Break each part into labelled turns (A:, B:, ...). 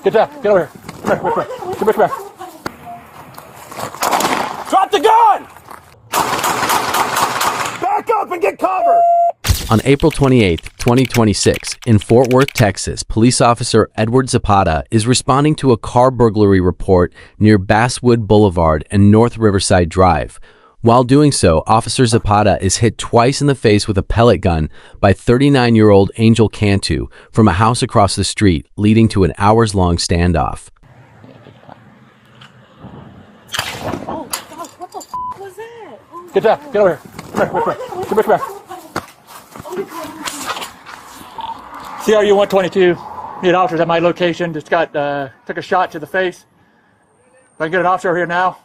A: Get up. Get over here. Come here. Come here. Drop the gun! Back up and get cover!
B: On April 28, 2026, in Fort Worth, Texas, police officer Edward Zapata is responding to a car burglary report near Basswood Boulevard and North Riverside Drive. While doing so, Officer Zapata is hit twice in the face with a pellet gun by 39-year-old Angel Cantu from a house across the street, leading to an hours-long standoff.
C: Oh gosh, what the f was that? Oh,
A: Get up. Get over here. Come here. CRU 122. Need officers at my location. Just took a shot to the face. If I can get an officer over here now.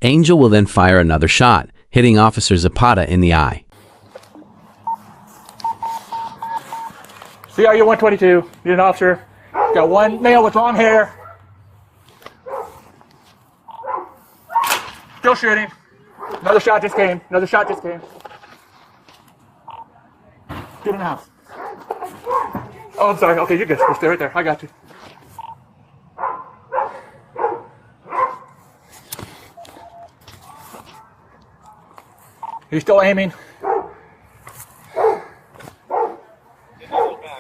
B: Angel will then fire another shot, hitting Officer Zapata in the eye.
A: CRU 122. Need an officer. Got one male with long hair. Still shooting. Another shot just came. Get in the house. Oh, I'm sorry. Okay, you're good. We'll stay right there. I got you. He's still aiming.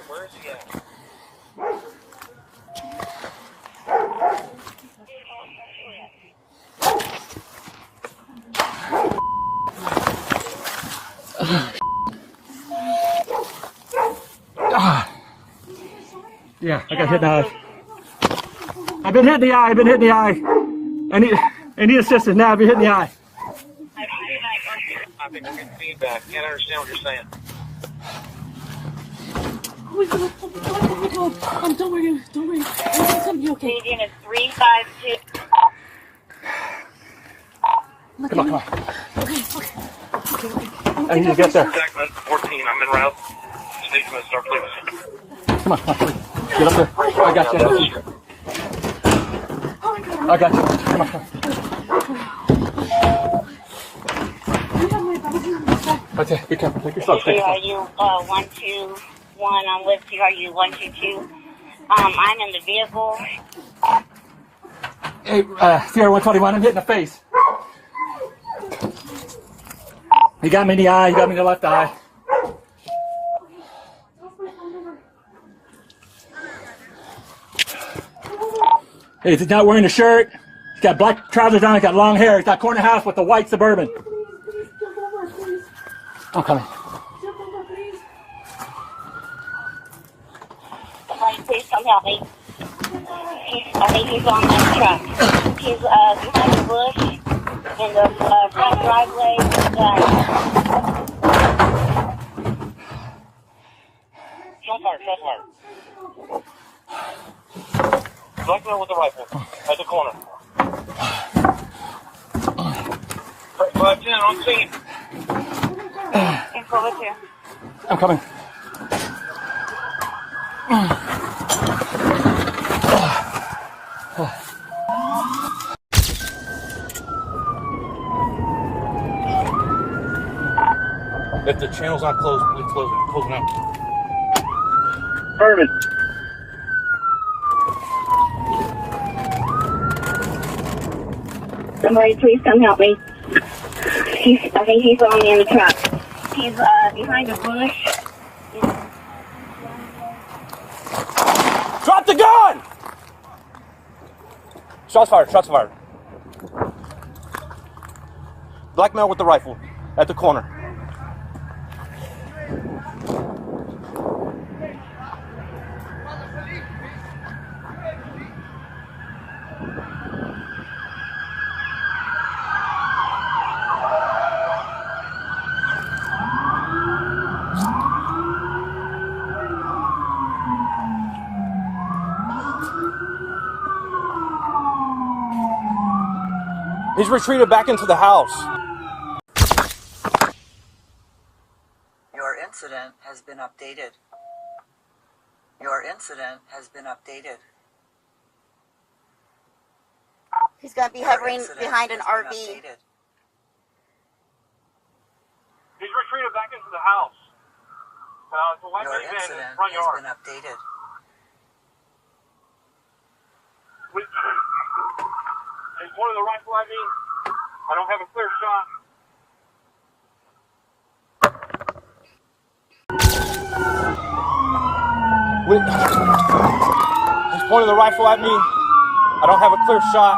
D: Where is he at?
A: Yeah, I got hit in the eye. I've been hit in the eye. I need assistance now. I've been hit in the eye.
D: I think we're getting feedback. Can't understand what you're saying.
C: oh my god. Don't worry. Everything's gonna be okay.
E: Region is 352.
A: Come on.
C: Okay.
A: I need to get there.
D: Segment 14, I'm en route. Station must start please.
A: Come on. Get up there. I got you. Come on. Okay, be careful. Take your slow.
E: CRU 121. I'm with CRU 122. I'm in the vehicle.
A: Hey, CR 121. I'm hit in the face. He got me in the eye. He got me in the left eye. Hey, he's not wearing a shirt. He's got black trousers on. He's got long hair. He's got corner house with the white Suburban. I'm coming.
E: Somebody please come help me. I think he's on that truck. He's behind the bush in the front driveway.
D: Shot fire. Black man with the rifle at the corner. 510 on scene.
E: Info with you.
A: I'm coming.
D: If the channel's not closed, please close it. Close it now.
F: Herman.
E: Somebody please come help me. I think he's on in the truck. He's behind a bush.
A: Drop the gun!
D: Shots fired. Black man with the rifle at the corner. He's retreated back into the house.
G: Your incident has been updated.
E: He's going to be hovering behind an RV.
D: He's retreated back into the house. The white
G: Your
D: minivan in
G: incident
D: the front
G: has
D: yard.
G: been updated.
D: of the rifle, I mean, I don't have a clear shot. He's pointing the rifle at me. I don't have a clear shot.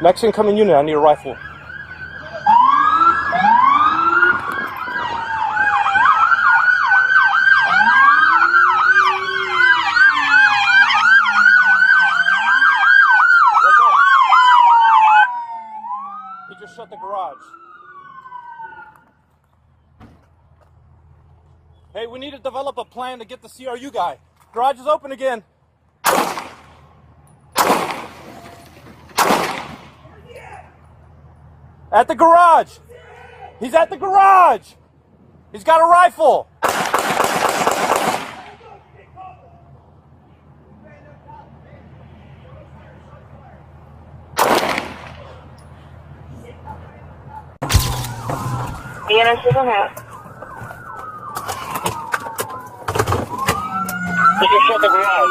D: Mexican coming unit, I need a rifle. He just shut the garage. Hey, we need to develop a plan to get the CRU guy. Garage is open again. At the garage. He's at the garage. He's got a rifle.
E: EMS is on out. He just shut the garage.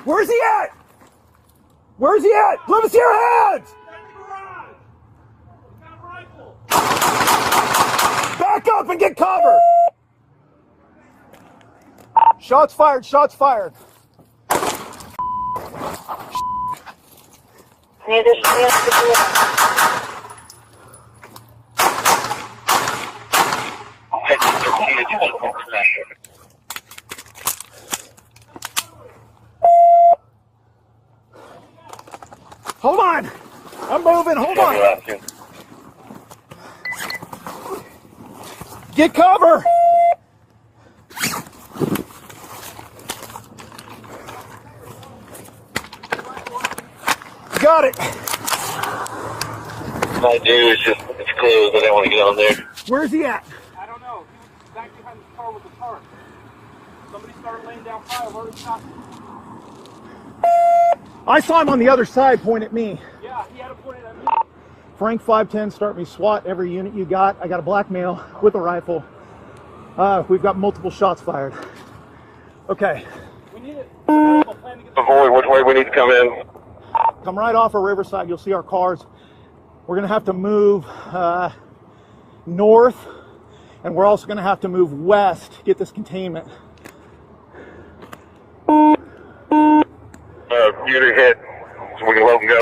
A: Where's he at? Where's he at? Let me see your hands! Back up and get cover! Shots fired, shots fired. Hold on! I'm moving, hold on! Get cover! Got it!
F: My dude, it's closed. I don't want to get on there.
A: Where's he at?
D: I don't know. He was back behind the car with the tarp. Somebody started laying down fire. Where was shot?
A: I saw him on the other side point at me.
D: Yeah, he had a point at me.
A: Frank 510, start me SWAT every unit you got. I got a black male with a rifle. We've got multiple shots fired. Okay.
D: We need it. Plan to get the
F: Avoid which way we need to come in.
A: Come right off of Riverside. You'll see our cars. We're going to have to move north, and we're also going to have to move west to get this containment.
F: Unit hit, so we can let them go.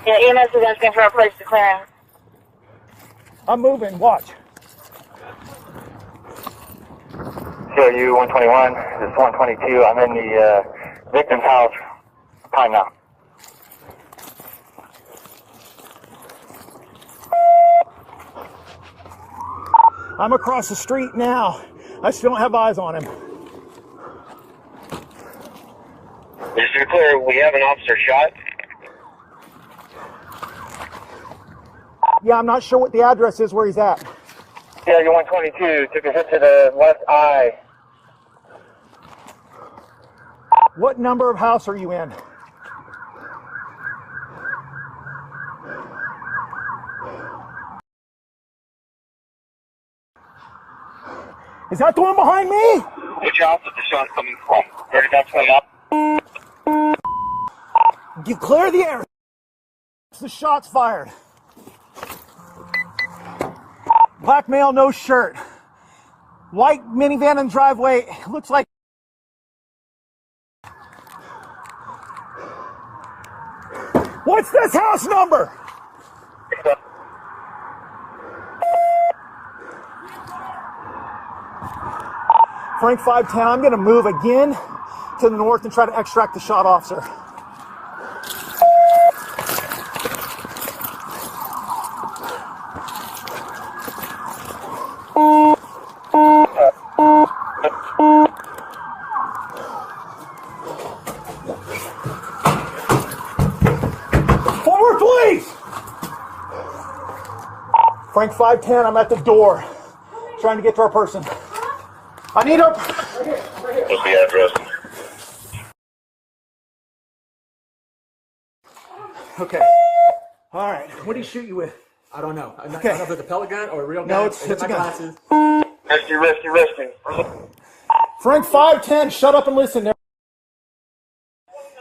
E: Yeah, EMS is asking for a place to clear him.
A: I'm moving. Watch.
F: CRU 121, this is 122. I'm in the victim's house. Time now.
A: I'm across the street now. I still don't have eyes on him.
F: Just to be clear, we have an officer shot.
A: Yeah, I'm not sure what the address is where he's at.
F: CRU 122 took a hit to the left eye.
A: What number of house are you in? Is that the one behind me?
F: Which house is the shot coming from? 3920 up.
A: You clear the area. The shots fired. Black male, no shirt. White minivan in driveway. Looks like. What's this house number? Frank 510, I'm going to move again to the north and try to extract the shot officer. Forward, please! Frank 510, I'm at the door, trying to get to our person. I need our...
F: What's the address?
H: Okay. All right. What did he shoot you with?
A: I don't know. I don't
H: Okay.
A: know if it's a pellet gun or a real gun.
H: No, it's
A: I hit
H: a
A: my
H: gun.
A: glasses.
F: Rescue.
H: Frank 510, shut up and listen.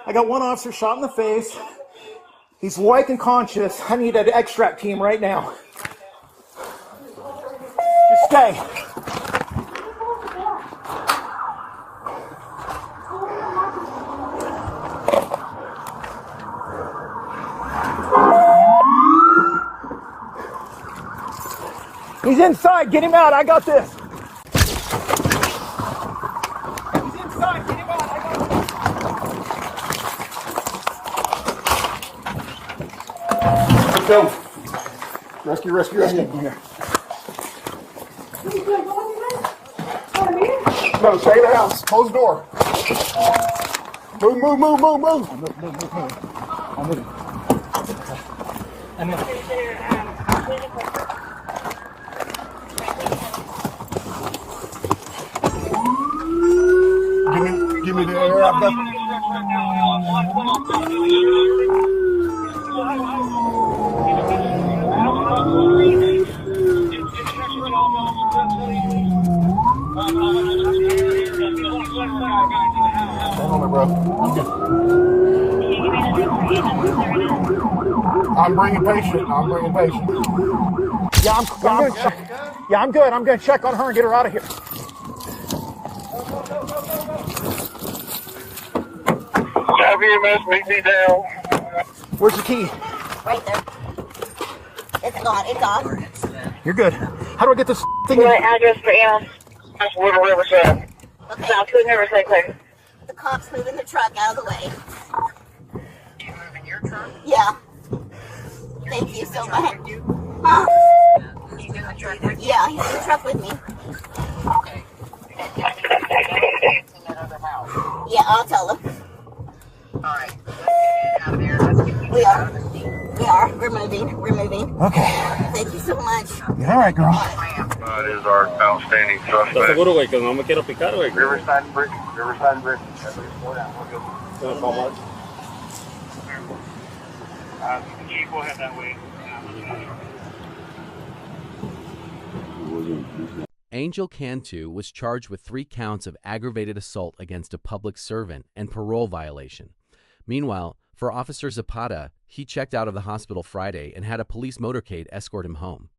H: I got one officer shot in the face. He's awake and conscious. I need an extract team right now. Just stay. He's inside. Get him out. I got this. He's inside. Get him out. I got this. Let's go. Rescue. Here. No, stay in the house. Close the door. Move. I'm moving. Give me the air. I've got. Hold on, bro. I'm bringing patient. Yeah, I'm good. I'm going to check on her and get her out of here.
F: WMS, meet me down.
H: Where's the key?
E: Right there. It's gone. It's off.
H: You're good. How do I get this thing in?
E: What address for Ann?
F: That's Little Riverside.
E: Okay. Now, to Riverside, clear. The cop's moving the truck out of the way.
F: You moving your truck?
E: Yeah. Thank you so much.
F: He's in the truck with you?
E: Yeah, he's in the truck with me.
F: Okay. It's in that other house.
E: Yeah, I'll tell him.
F: Alright, let's get out of there. Let's get you
E: We
F: out
E: are.
F: of the seat.
E: We are. We're moving.
H: Okay.
E: Thank you so much.
H: You're all right, girl.
F: That is our outstanding
I: ¿Estás
F: suspect.
I: seguro, güey, que no me quiero picar, güey?
F: Riverside Bridge. Everybody slow down. We're good. You go ahead that way.
B: Angel Cantu was charged with 3 counts of aggravated assault against a public servant and parole violation. Meanwhile, for Officer Zapata, he checked out of the hospital Friday and had a police motorcade escort him home.